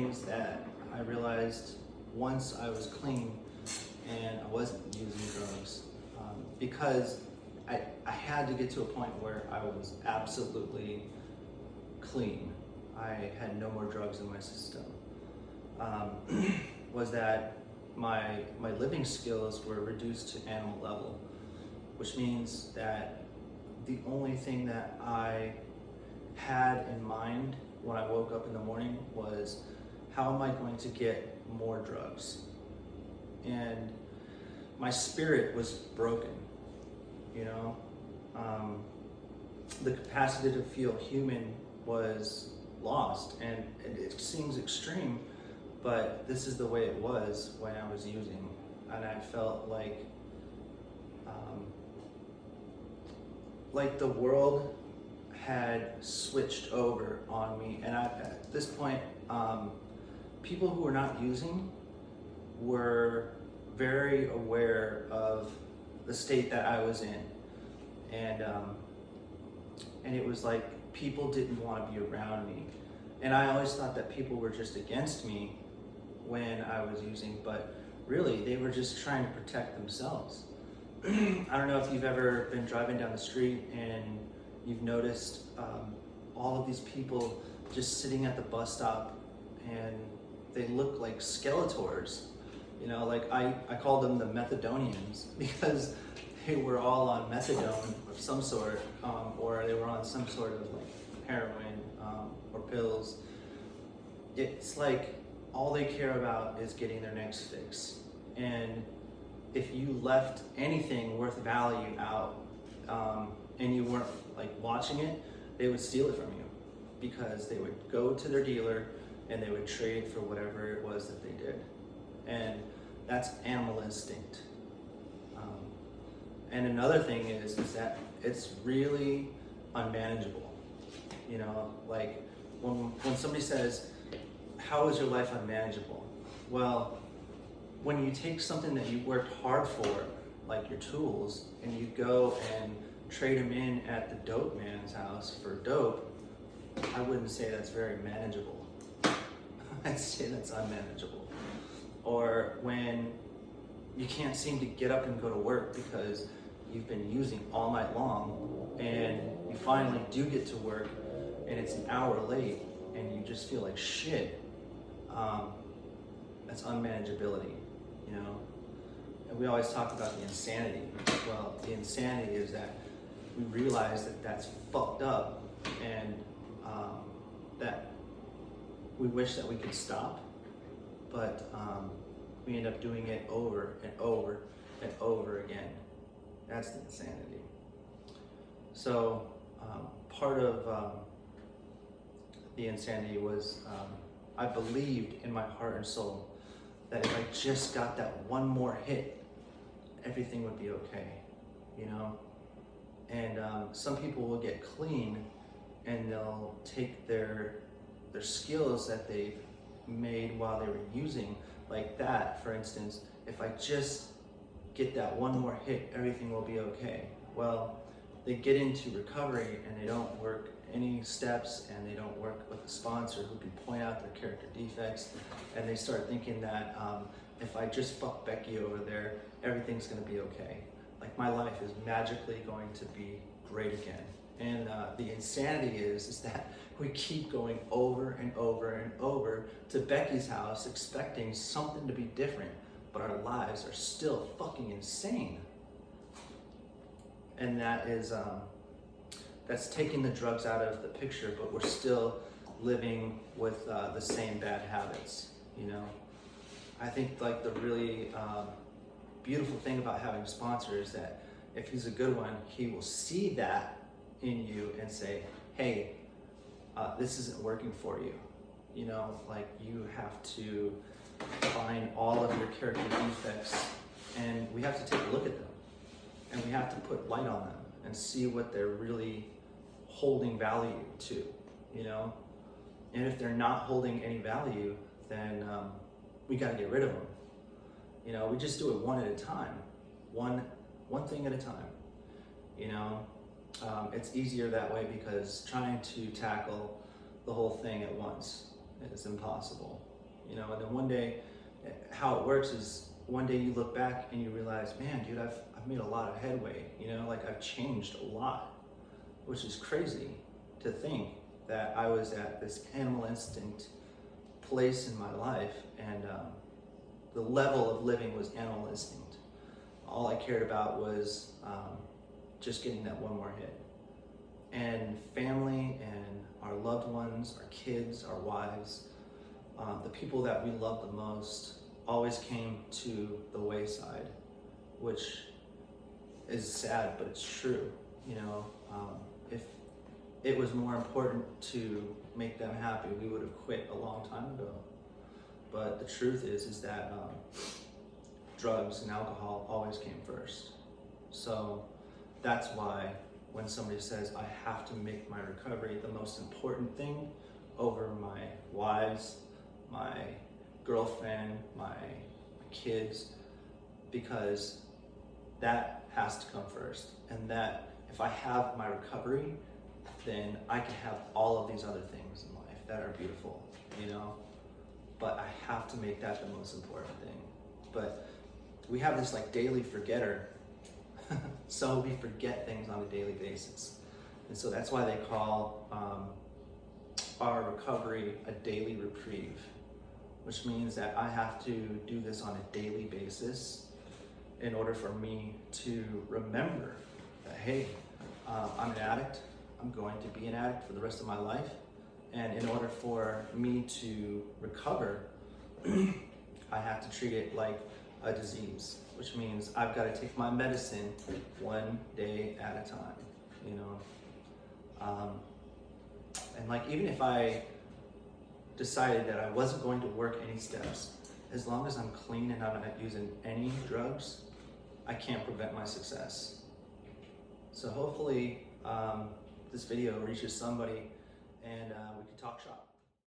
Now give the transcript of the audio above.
things that I realized once I was clean and I wasn't using drugs, because I had to get to a point where I was absolutely clean. I had no more drugs in my system. Was that my living skills were reduced to animal level, which means that the only thing that I had in mind when I woke up in the morning was, how am I going to get more drugs? And my spirit was broken, you know? The capacity to feel human was lost, and it seems extreme, but this is the way it was when I was using, and I felt like the world had switched over on me. And at this point, people who were not using were very aware of the state that I was in, and it was like people didn't want to be around me. And I always thought that people were just against me when I was using, but really they were just trying to protect themselves. I don't know if you've ever been driving down the street and you've noticed all of these people just sitting at the bus stop, and they look like Skeletors. You know, like I call them the Methadonians, because they were all on methadone of some sort, or they were on some sort of like heroin or pills. It's like all they care about is getting their next fix. And if you left anything worth value out and you weren't like watching it, they would steal it from you, because they would go to their dealer and they would trade for whatever it was that they did. And that's animal instinct. And another thing is that it's really unmanageable. You know, like when somebody says, how is your life unmanageable? Well, when you take something that you worked hard for, like your tools, and you go and trade them in at the dope man's house for dope, I wouldn't say that's very manageable. I'd say that's unmanageable. Or when you can't seem to get up and go to work because you've been using all night long, and you finally do get to work and it's an hour late and you just feel like shit, that's unmanageability, you know? And we always talk about the insanity. Well, the insanity is that we realize that that's fucked up, and that we wish that we could stop, but we end up doing it over and over and over again. That's the insanity. So part of the insanity was I believed in my heart and soul that if I just got that one more hit, everything would be okay, you know? And some people will get clean and they'll take their skills that they've made while they were using, like that, for instance, if I just get that one more hit, everything will be okay. Well, they get into recovery and they don't work any steps, and they don't work with a sponsor who can point out their character defects, and they start thinking that if I just fuck Becky over there, everything's gonna be okay. Like my life is magically going to be great again. And the insanity is that we keep going over and over and over to Becky's house expecting something to be different, but our lives are still fucking insane. And that is, that's taking the drugs out of the picture, but we're still living with the same bad habits, you know? I think like the really beautiful thing about having a sponsor is that if he's a good one, he will see that in you and say, hey, this isn't working for you. You know, like you have to find all of your character defects, and we have to take a look at them, and we have to put light on them and see what they're really holding value to, you know? And if they're not holding any value, then we gotta get rid of them. You know, we just do it one at a time, one thing at a time, you know? It's easier that way, because trying to tackle the whole thing at once is impossible. you know. And then one day, how it works is one day you look back and you realize, man, dude, I've made a lot of headway, you know, like I've changed a lot, which is crazy to think that I was at this animal instinct place in my life, and the level of living was animal instinct. All I cared about was just getting that one more hit. And family and our loved ones, our kids, our wives, the people that we love the most always came to the wayside, which is sad, but it's true. You know, if it was more important to make them happy, we would have quit a long time ago. But the truth is that drugs and alcohol always came first. So that's why when somebody says, I have to make my recovery the most important thing over my wives, my girlfriend, my kids, because that has to come first. And that if I have my recovery, then I can have all of these other things in life that are beautiful, you know? But I have to make that the most important thing. But we have this like daily forgetter. So we forget things on a daily basis. And so that's why they call our recovery a daily reprieve, which means that I have to do this on a daily basis in order for me to remember that, hey, I'm an addict. I'm going to be an addict for the rest of my life. And in order for me to recover, I have to treat it like a disease, which means I've got to take my medicine one day at a time, you know. And like, even if I decided that I wasn't going to work any steps, as long as I'm clean and I'm not using any drugs, I can't prevent my success. So hopefully this video reaches somebody and we can talk shop.